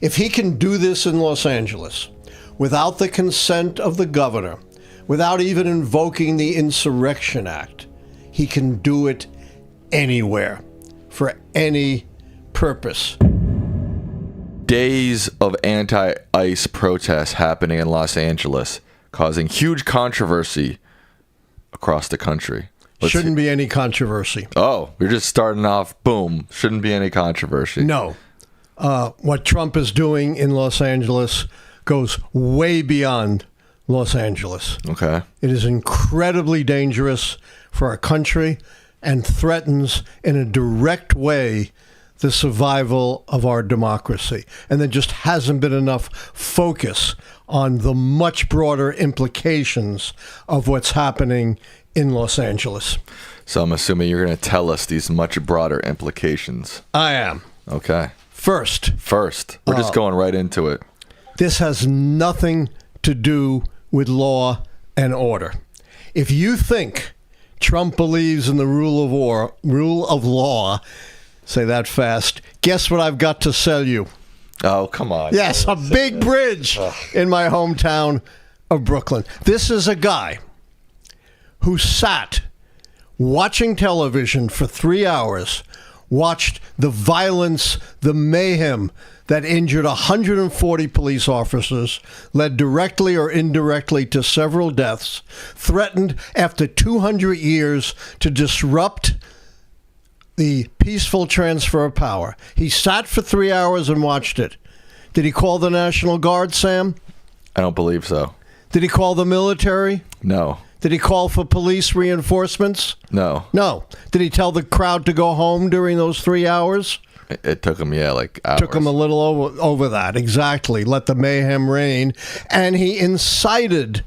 If he can do this in Los Angeles without the consent of the governor, without even invoking the Insurrection Act, he can do it anywhere for any purpose. Days of anti-ICE protests happening in Los Angeles, causing huge controversy across the country. Shouldn't be any controversy. Oh, you're just starting off, boom. Shouldn't be any controversy. No. What Trump is doing in Los Angeles goes way beyond Los Angeles. Okay. It is incredibly dangerous for our country and threatens in a direct way the survival of our democracy. And there just hasn't been enough focus on the much broader implications of what's happening in Los Angeles. So I'm assuming you're going to tell us these much broader implications. I am. Okay. First. We're just going right into it. This has nothing to do with law and order. If you think Trump believes in the rule of law, say that fast, guess what I've got to sell you? Oh, come on. Yes, a big bridge in my hometown of Brooklyn. This is a guy who sat watching television for 3 hours, watched the violence, the mayhem that injured 140 police officers, led directly or indirectly to several deaths, threatened after 200 years to disrupt the peaceful transfer of power. He sat for 3 hours and watched it. Did he call the National Guard, Sam? I don't believe so. Did he call the military? No. Did he call for police reinforcements? No. No. Did he tell the crowd to go home during those 3 hours? It took him, like hours. Took him a little over that, exactly. Let the mayhem reign. And he incited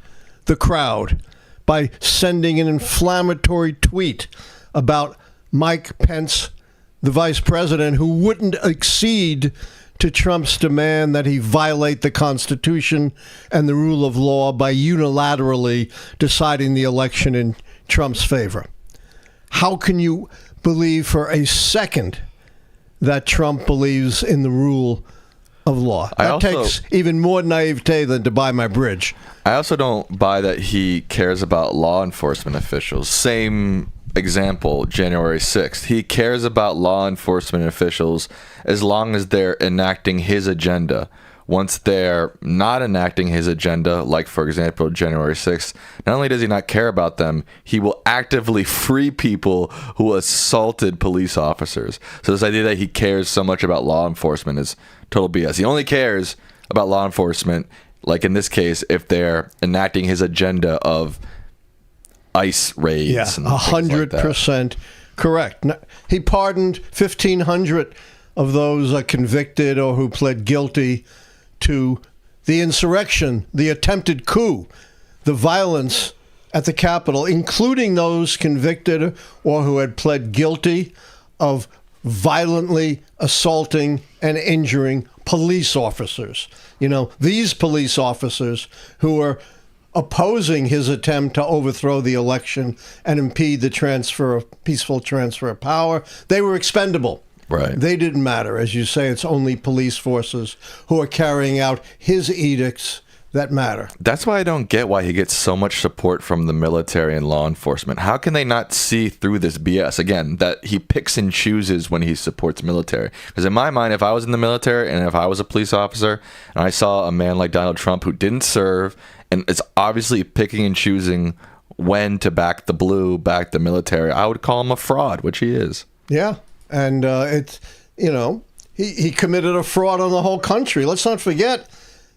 the crowd by sending an inflammatory tweet about Mike Pence, the vice president, who wouldn't accede to Trump's demand that he violate the Constitution and the rule of law by unilaterally deciding the election in Trump's favor. How can you believe for a second that Trump believes in the rule of law? That takes even more naivete than to buy my bridge. I also don't buy that he cares about law enforcement officials. Same example, January 6th. He cares about law enforcement officials as long as they're enacting his agenda. Once they're not enacting his agenda, like, for example, January 6th, not only does he not care about them, he will actively free people who assaulted police officers. So this idea that he cares so much about law enforcement is total BS. He only cares about law enforcement, like in this case, if they're enacting his agenda of ICE raids. Yeah, 100% correct. He pardoned 1,500 of those convicted or who pled guilty to the insurrection, the attempted coup, the violence at the Capitol, including those convicted or who had pled guilty of violently assaulting and injuring police officers. You know, these police officers who were opposing his attempt to overthrow the election and impede the peaceful transfer of power, they were expendable. Right. They didn't matter. As you say, it's only police forces who are carrying out his edicts that matter. That's why I don't get why he gets so much support from the military and law enforcement. How can they not see through this BS? Again, that he picks and chooses when he supports military. Because in my mind, if I was in the military and if I was a police officer and I saw a man like Donald Trump who didn't serve and is obviously picking and choosing when to back the military, I would call him a fraud, which he is. Yeah. And it's, you know, he committed a fraud on the whole country. Let's not forget,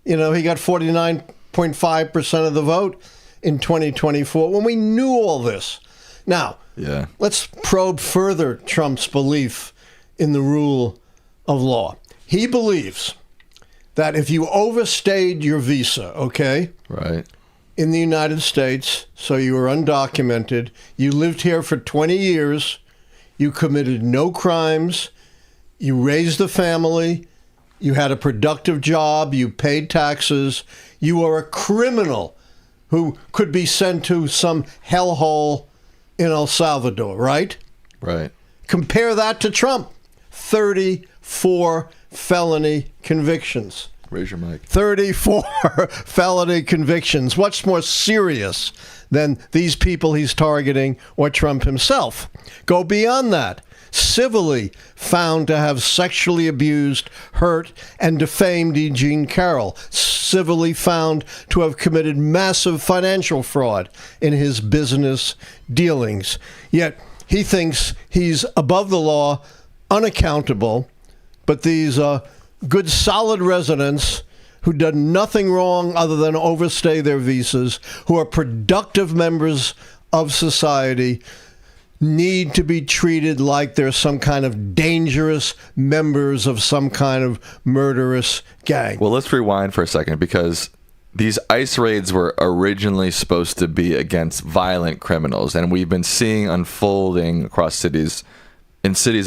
you know, he got 49.5% of the vote in 2024 when we knew all this. Now, let's probe further Trump's belief in the rule of law. He believes that if you overstayed your visa, okay? Right. In the United States, so you were undocumented, you lived here for 20 years, you committed no crimes, you raised a family, you had a productive job, you paid taxes, you are a criminal who could be sent to some hellhole in El Salvador, right? Right. Compare that to Trump, 35%. 34 felony convictions. Raise your mic. 34 felony convictions. What's more serious than these people he's targeting or Trump himself? Go beyond that. Civilly found to have sexually abused, hurt, and defamed E. Jean Carroll. Civilly found to have committed massive financial fraud in his business dealings. Yet he thinks he's above the law, unaccountable, but these good, solid residents who done nothing wrong other than overstay their visas, who are productive members of society, need to be treated like they're some kind of dangerous members of some kind of murderous gang. Well, let's rewind for a second, because these ICE raids were originally supposed to be against violent criminals, and we've been seeing unfolding across cities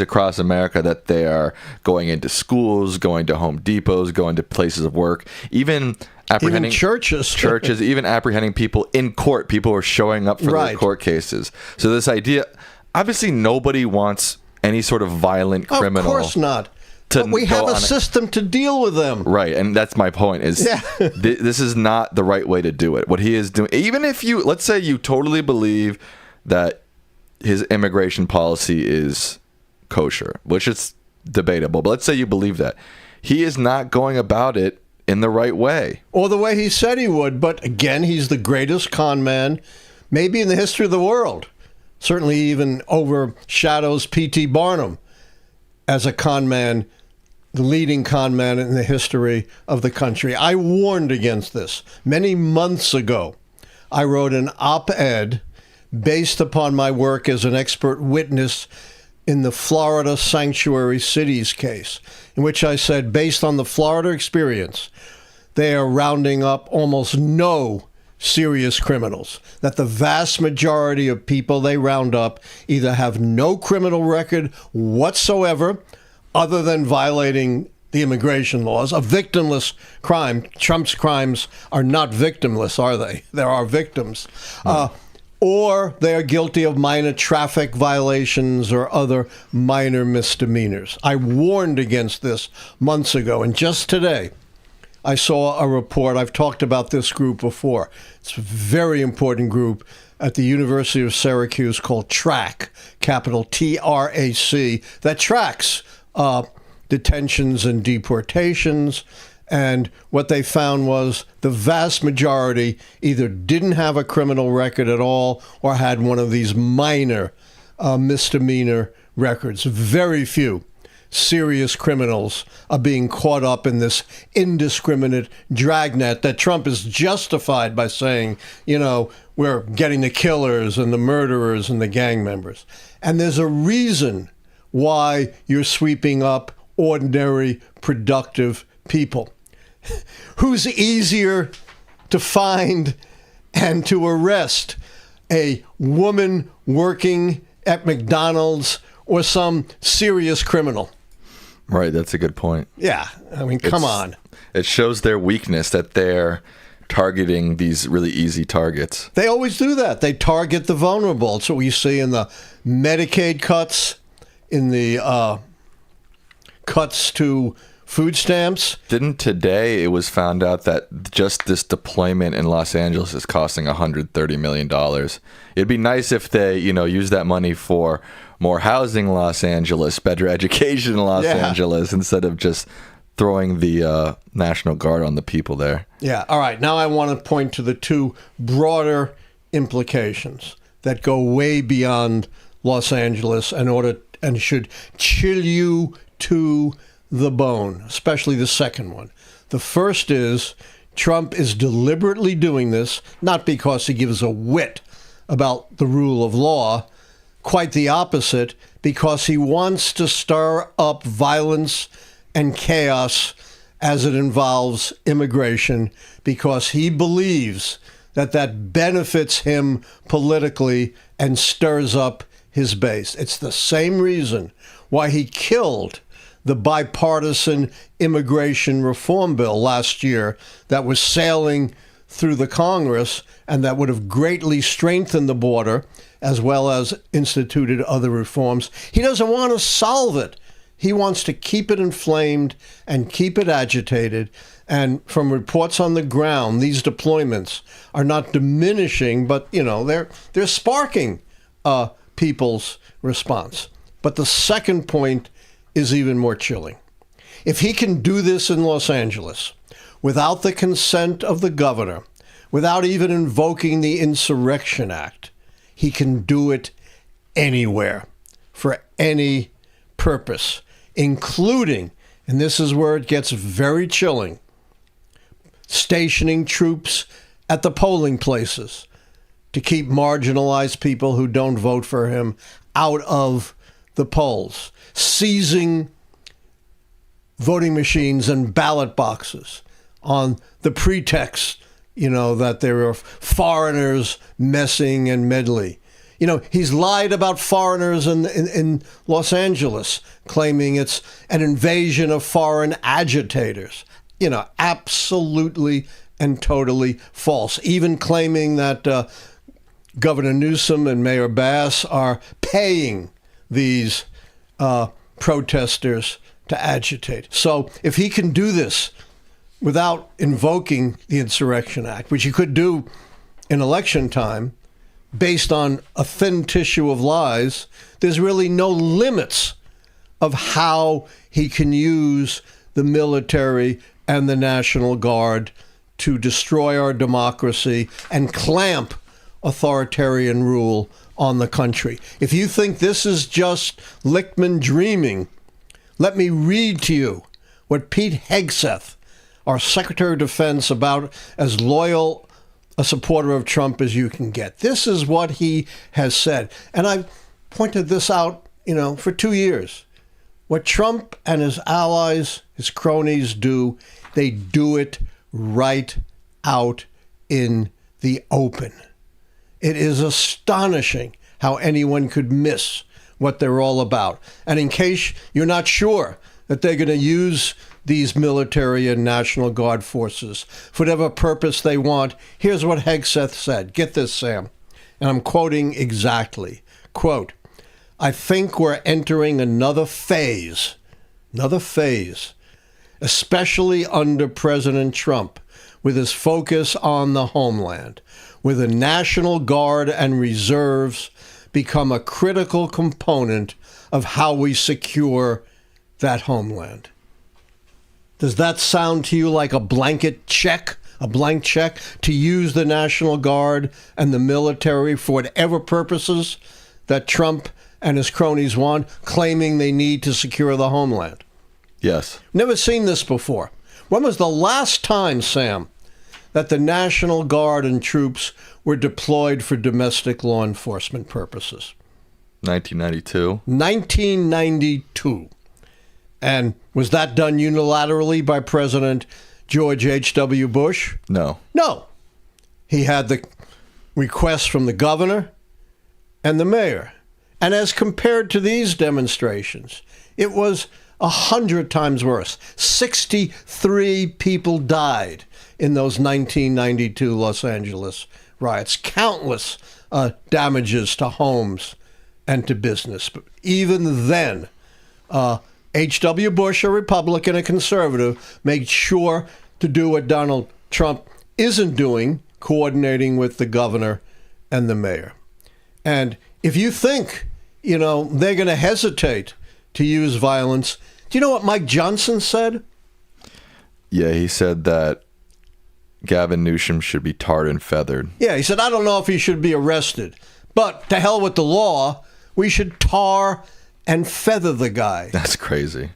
across America that they are going into schools, going to Home Depots, going to places of work, even apprehending churches, even apprehending people in court. People are showing up for their court cases. So this idea, obviously nobody wants any sort of violent criminal. Of course not. But we have a system to deal with them. Right, and that's my point, is this is not the right way to do it. What he is doing, even if you, let's say you totally believe that his immigration policy is kosher, which is debatable, but let's say you believe that, he is not going about it in the right way. Or the way he said he would. But again, he's the greatest con man maybe in the history of the world. Certainly even overshadows P.T. Barnum as a con man, the leading con man in the history of the country. I warned against this. Many months ago, I wrote an op-ed based upon my work as an expert witness in the Florida sanctuary cities case, in which I said, based on the Florida experience, they are rounding up almost no serious criminals, that the vast majority of people they round up either have no criminal record whatsoever other than violating the immigration laws, a victimless crime. Trump's crimes are not victimless, are they? There are victims. Or they are guilty of minor traffic violations or other minor misdemeanors. I warned against this months ago, and just today I saw a report. I've talked about this group before. It's a very important group at the University of Syracuse called TRAC, capital T-R-A-C, that tracks detentions and deportations. And what they found was the vast majority either didn't have a criminal record at all or had one of these minor misdemeanor records. Very few serious criminals are being caught up in this indiscriminate dragnet that Trump is justified by saying, you know, we're getting the killers and the murderers and the gang members. And there's a reason why you're sweeping up ordinary, productive people. Who's easier to find and to arrest? A woman working at McDonald's or some serious criminal? Right, that's a good point. Yeah, I mean, come on. It shows their weakness that they're targeting these really easy targets. They always do that. They target the vulnerable. It's what we see in the Medicaid cuts, in the cuts to food stamps. Didn't today it was found out that just this deployment in Los Angeles is costing $130 million. It'd be nice if they, use that money for more housing in Los Angeles, better education in Los Angeles, instead of just throwing the National Guard on the people there. Yeah. All right. Now I want to point to the two broader implications that go way beyond Los Angeles and should chill you to the bone, especially the second one. The first is Trump is deliberately doing this, not because he gives a whit about the rule of law, quite the opposite, because he wants to stir up violence and chaos as it involves immigration, because he believes that benefits him politically and stirs up his base. It's the same reason why he killed the bipartisan immigration reform bill last year that was sailing through the Congress and that would have greatly strengthened the border as well as instituted other reforms. He doesn't want to solve it. he wants to keep it inflamed and keep it agitated. And from reports on the ground, these deployments are not diminishing, but, they're sparking people's response. But the second point is even more chilling. If he can do this in Los Angeles without the consent of the governor, without even invoking the Insurrection Act, he can do it anywhere for any purpose, including, and this is where it gets very chilling, stationing troops at the polling places to keep marginalized people who don't vote for him out of the polls, seizing voting machines and ballot boxes on the pretext, that there are foreigners messing and meddling. He's lied about foreigners in Los Angeles, claiming it's an invasion of foreign agitators. Absolutely and totally false. Even claiming that Governor Newsom and Mayor Bass are paying these protesters to agitate. So if he can do this without invoking the Insurrection Act, which he could do in election time, based on a thin tissue of lies, there's really no limits of how he can use the military and the National Guard to destroy our democracy and clamp authoritarian rule on the country. If you think this is just Lichtman dreaming, let me read to you what Pete Hegseth, our Secretary of Defense, about as loyal a supporter of Trump as you can get. This is what he has said. And I've pointed this out, for 2 years. What Trump and his allies, his cronies do, they do it right out in the open. It is astonishing how anyone could miss what they're all about. And in case you're not sure that they're going to use these military and National Guard forces for whatever purpose they want, here's what Hegseth said. Get this, Sam. And I'm quoting exactly. Quote, "I think we're entering another phase, especially under President Trump, with his focus on the homeland, where the National Guard and reserves become a critical component of how we secure that homeland." Does that sound to you like a blank check to use the National Guard and the military for whatever purposes that Trump and his cronies want, claiming they need to secure the homeland? Yes. Never seen this before. When was the last time, Sam, that the National Guard and troops were deployed for domestic law enforcement purposes? 1992. 1992. And was that done unilaterally by President George H.W. Bush? No. No. He had the request from the governor and the mayor. And as compared to these demonstrations, it was 100 times worse. 63 people died in those 1992 Los Angeles riots. Countless damages to homes and to business. But even then, H.W. Bush, a Republican, a conservative, made sure to do what Donald Trump isn't doing, coordinating with the governor and the mayor. And if you think, they're going to hesitate to use violence, do you know what Mike Johnson said? Yeah, he said that Gavin Newsom should be tarred and feathered. Yeah, he said, I don't know if he should be arrested, but to hell with the law, we should tar and feather the guy. That's crazy.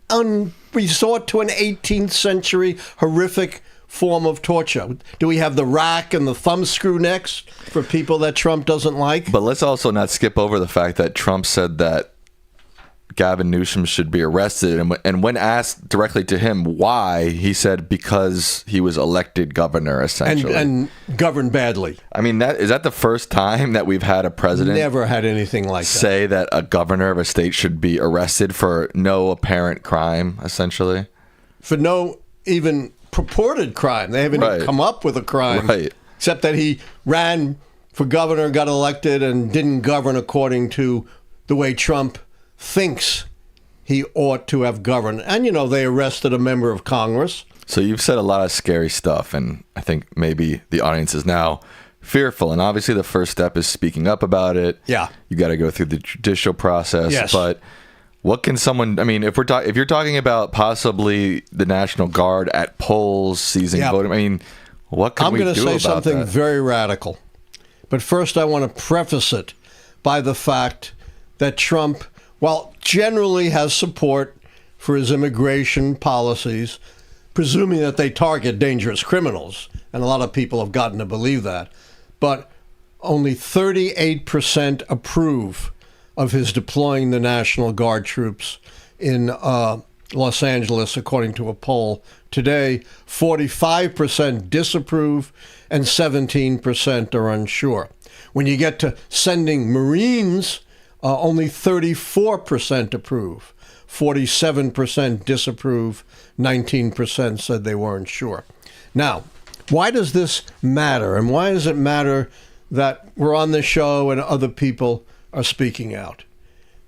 Resort to an 18th century horrific form of torture. Do we have the rack and the thumbscrew next for people that Trump doesn't like? But let's also not skip over the fact that Trump said that Gavin Newsom should be arrested. And when asked directly to him why, he said because he was elected governor, essentially. And governed badly. I mean, is that the first time that we've had a president never had anything like that say that a governor of a state should be arrested for no apparent crime, essentially? For no even purported crime. They haven't even come up with a crime. Right. Except that he ran for governor, got elected, and didn't govern according to the way Trump thinks he ought to have governed. And, they arrested a member of Congress. So you've said a lot of scary stuff, and I think maybe the audience is now fearful. And obviously the first step is speaking up about it. Yeah. You got to go through the judicial process. Yes. But what can someone, if you're talking about possibly the National Guard at polls, seizing voting, what can we do about that? I'm going to say something very radical. But first I want to preface it by the fact that Trump, while generally has support for his immigration policies, presuming that they target dangerous criminals, and a lot of people have gotten to believe that, but only 38% approve of his deploying the National Guard troops in Los Angeles, according to a poll today. 45% disapprove, and 17% are unsure. When you get to sending Marines, only 34% approve, 47% disapprove, 19% said they weren't sure. Now, why does this matter? And why does it matter that we're on the show and other people are speaking out?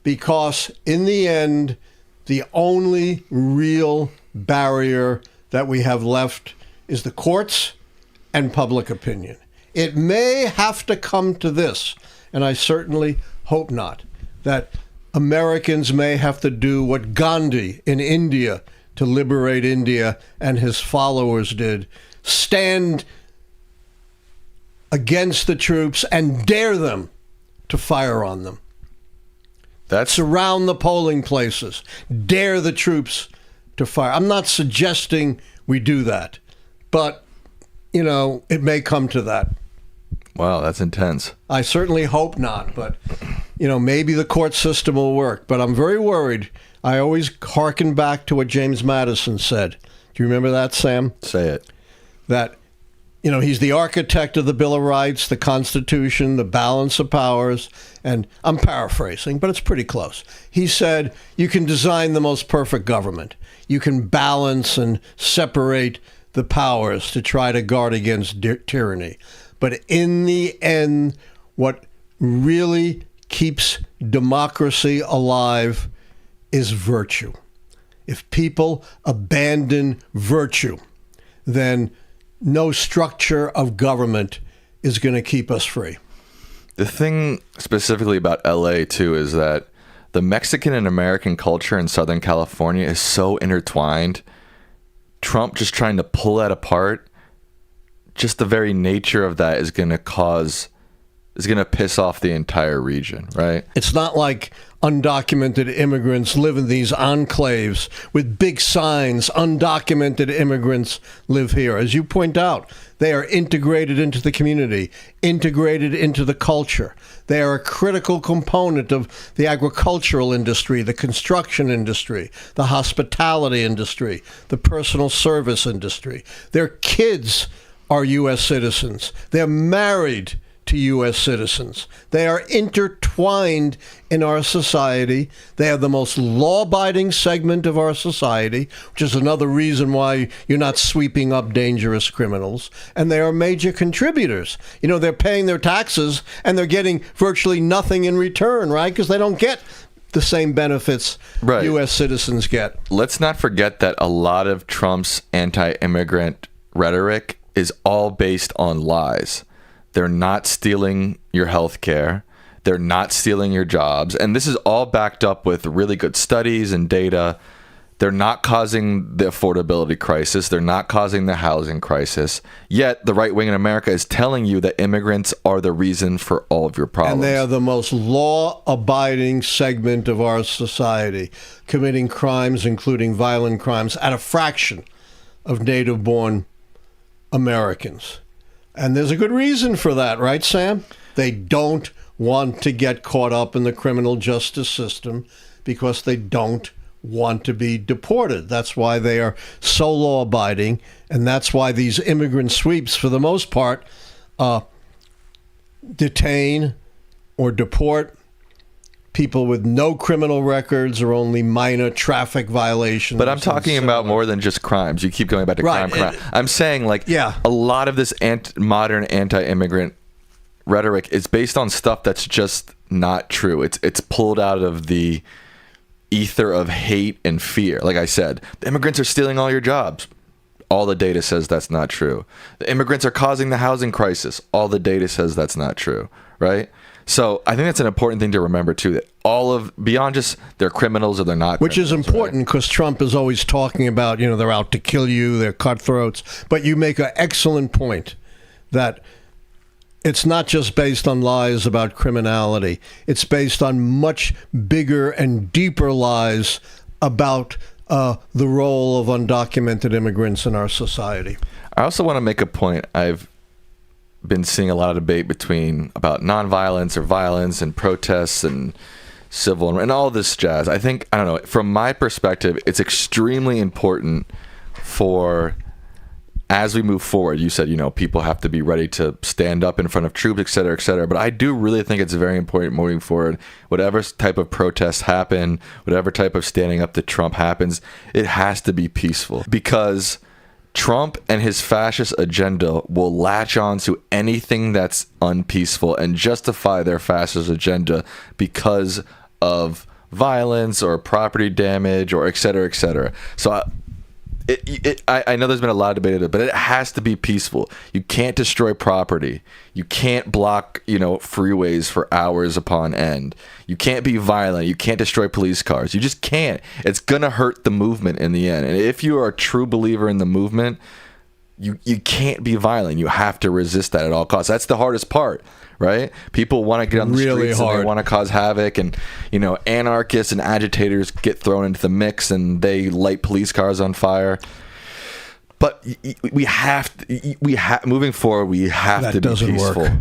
Because in the end, the only real barrier that we have left is the courts and public opinion. It may have to come to this, and I certainly hope not, that Americans may have to do what Gandhi in India to liberate India and his followers did, stand against the troops and dare them to fire on them. Surround the polling places, dare the troops to fire. I'm not suggesting we do that, but, it may come to that. Wow, that's intense. I certainly hope not, but, maybe the court system will work. But I'm very worried. I always hearken back to what James Madison said. Do you remember that, Sam? Say it. That, he's the architect of the Bill of Rights, the Constitution, the balance of powers, and I'm paraphrasing, but it's pretty close. He said, you can design the most perfect government. You can balance and separate the powers to try to guard against tyranny. But in the end, what really keeps democracy alive is virtue. If people abandon virtue, then no structure of government is going to keep us free. The thing specifically about LA, too, is that the Mexican and American culture in Southern California is so intertwined. Trump just trying to pull that apart, just the very nature of that is going to piss off the entire region, right? It's not like undocumented immigrants live in these enclaves with big signs, undocumented immigrants live here. As you point out, they are integrated into the community, integrated into the culture. They are a critical component of the agricultural industry, the construction industry, the hospitality industry, the personal service industry. Their kids are U.S. citizens. They're married to U.S. citizens. They are intertwined in our society. They are the most law-abiding segment of our society, which is another reason why you're not sweeping up dangerous criminals. And they are major contributors. They're paying their taxes and they're getting virtually nothing in return, right? Because they don't get the same benefits U.S. citizens get. Let's not forget that a lot of Trump's anti-immigrant rhetoric is all based on lies. They're not stealing your health care. They're not stealing your jobs. And this is all backed up with really good studies and data. They're not causing the affordability crisis. They're not causing the housing crisis. Yet the right wing in America is telling you that immigrants are the reason for all of your problems. And they are the most law-abiding segment of our society, committing crimes, including violent crimes, at a fraction of native-born Americans. And there's a good reason for that, right, Sam? They don't want to get caught up in the criminal justice system because they don't want to be deported. That's why they are so law-abiding, and that's why these immigrant sweeps, for the most part, detain or deport people with no criminal records or only minor traffic violations. But I'm talking about more than just crimes. You keep going back to crime. I'm saying, a lot of this modern anti-immigrant rhetoric is based on stuff that's just not true. It's pulled out of the ether of hate and fear. Like I said, the immigrants are stealing all your jobs. All the data says that's not true. The immigrants are causing the housing crisis. All the data says that's not true, right? So I think that's an important thing to remember too, that all of, beyond just they're criminals or they're not Which is criminals, important because Trump is always talking about, they're out to kill you, they're cutthroats. But you make an excellent point that it's not just based on lies about criminality. It's based on much bigger and deeper lies about the role of undocumented immigrants in our society. I also want to make a point. I've been seeing a lot of debate about nonviolence or violence and protests and civil and all this jazz. I don't know, from my perspective, it's extremely important for, as we move forward, you said, people have to be ready to stand up in front of troops, et cetera, et cetera. But I do really think it's very important moving forward, whatever type of protests happen, whatever type of standing up to Trump happens, it has to be peaceful, because Trump and his fascist agenda will latch on to anything that's unpeaceful and justify their fascist agenda because of violence or property damage or et cetera, et cetera. So I know there's been a lot of debate, but it has to be peaceful. You can't destroy property. You can't block, freeways for hours upon end. You can't be violent. You can't destroy police cars. You just can't. It's going to hurt the movement in the end. And if you are a true believer in the movement, you can't be violent. You have to resist that at all costs. That's the hardest part, right? People want to get on the streets and they want to cause havoc, and anarchists and agitators get thrown into the mix and they light police cars on fire. But moving forward, we have to be peaceful. Work.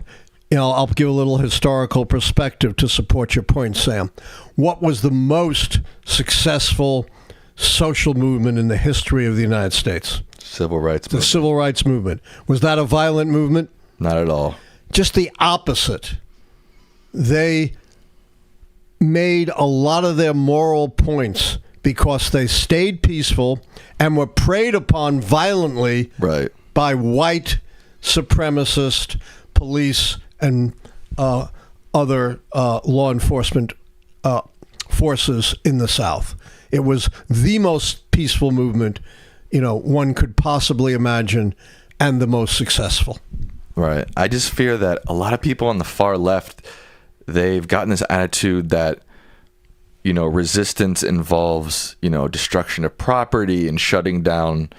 I'll give a little historical perspective to support your point, Sam. What was the most successful social movement in the history of the United States? Civil rights movement. The civil rights movement. Was that a violent movement? Not at all. Just the opposite. They made a lot of their moral points because they stayed peaceful and were preyed upon violently by white supremacist police and other law enforcement forces in the South. It was the most peaceful movement one could possibly imagine, and the most successful. Right. I just fear that a lot of people on the far left, they've gotten this attitude that, resistance involves, destruction of property and shutting down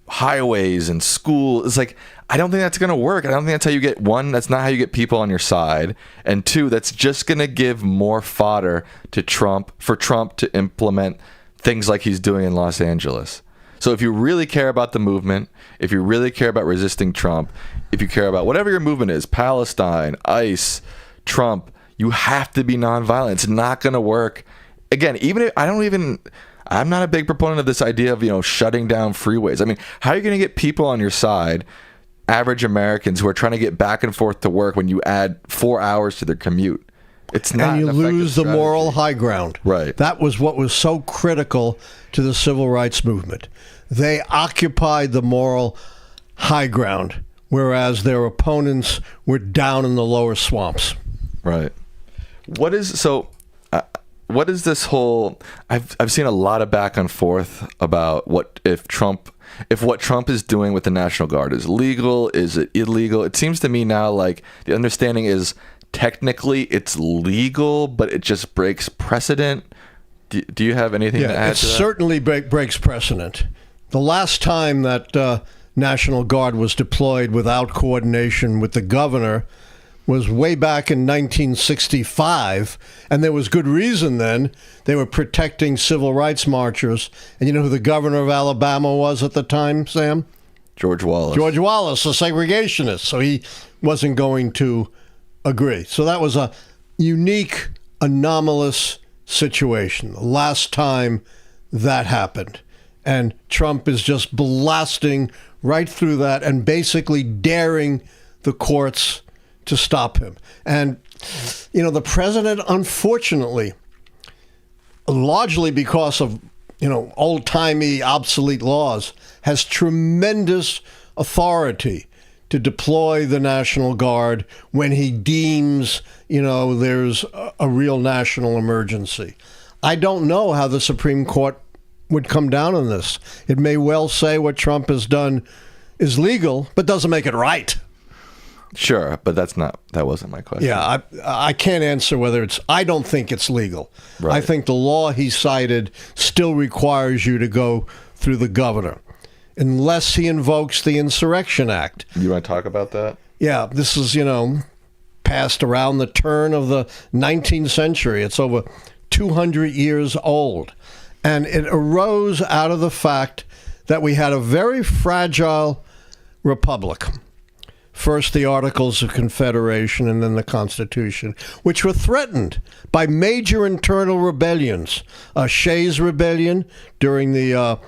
highways and school. It's like, I don't think that's going to work. I don't think that's how you get, one, that's not how you get people on your side. And two, that's just going to give more fodder to Trump, for Trump to implement things like he's doing in Los Angeles. So if you really care about the movement, if you really care about resisting Trump, if you care about whatever your movement is, Palestine, ICE, Trump, you have to be nonviolent. It's not going to work. Again, even if I'm not a big proponent of this idea of, shutting down freeways. I mean, how are you going to get people on your side, average Americans who are trying to get back and forth to work, when you add 4 hours to their commute? It's not. And you lose the moral high ground. Right. That was what was so critical to the civil rights movement. They occupied the moral high ground, whereas their opponents were down in the lower swamps. Right. What is this whole? I've seen a lot of back and forth about what Trump is doing with the National Guard is legal, is it illegal? It seems to me now like the understanding is, technically it's legal, but it just breaks precedent. Do you have anything to add to that? It certainly breaks precedent. The last time that National Guard was deployed without coordination with the governor was way back in 1965, and there was good reason then. They were protecting civil rights marchers. And you know who the governor of Alabama was at the time, Sam? George Wallace. George Wallace, a segregationist. So he wasn't going to agree. So that was a unique, anomalous situation. The last time that happened. And Trump is just blasting right through that and basically daring the courts to stop him. And, the president, unfortunately, largely because of, old-timey, obsolete laws, has tremendous authority to deploy the National Guard when he deems, there's a real national emergency. I don't know how the Supreme Court would come down on this. It may well say what Trump has done is legal, but doesn't make it right. Sure, but that wasn't my question. Yeah, I can't answer whether I don't think it's legal. Right. I think the law he cited still requires you to go through the governor, unless he invokes the Insurrection Act. You want to talk about that? Yeah, this is, passed around the turn of the 19th century. It's over 200 years old. And it arose out of the fact that we had a very fragile republic. First, the Articles of Confederation and then the Constitution, which were threatened by major internal rebellions. Shays' Rebellion during the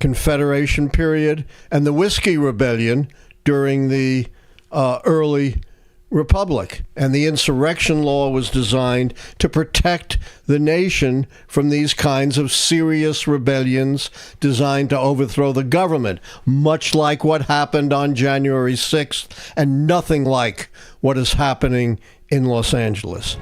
Confederation period and the Whiskey Rebellion during the early Republic. And the insurrection law was designed to protect the nation from these kinds of serious rebellions designed to overthrow the government, much like what happened on January 6th and nothing like what is happening in Los Angeles.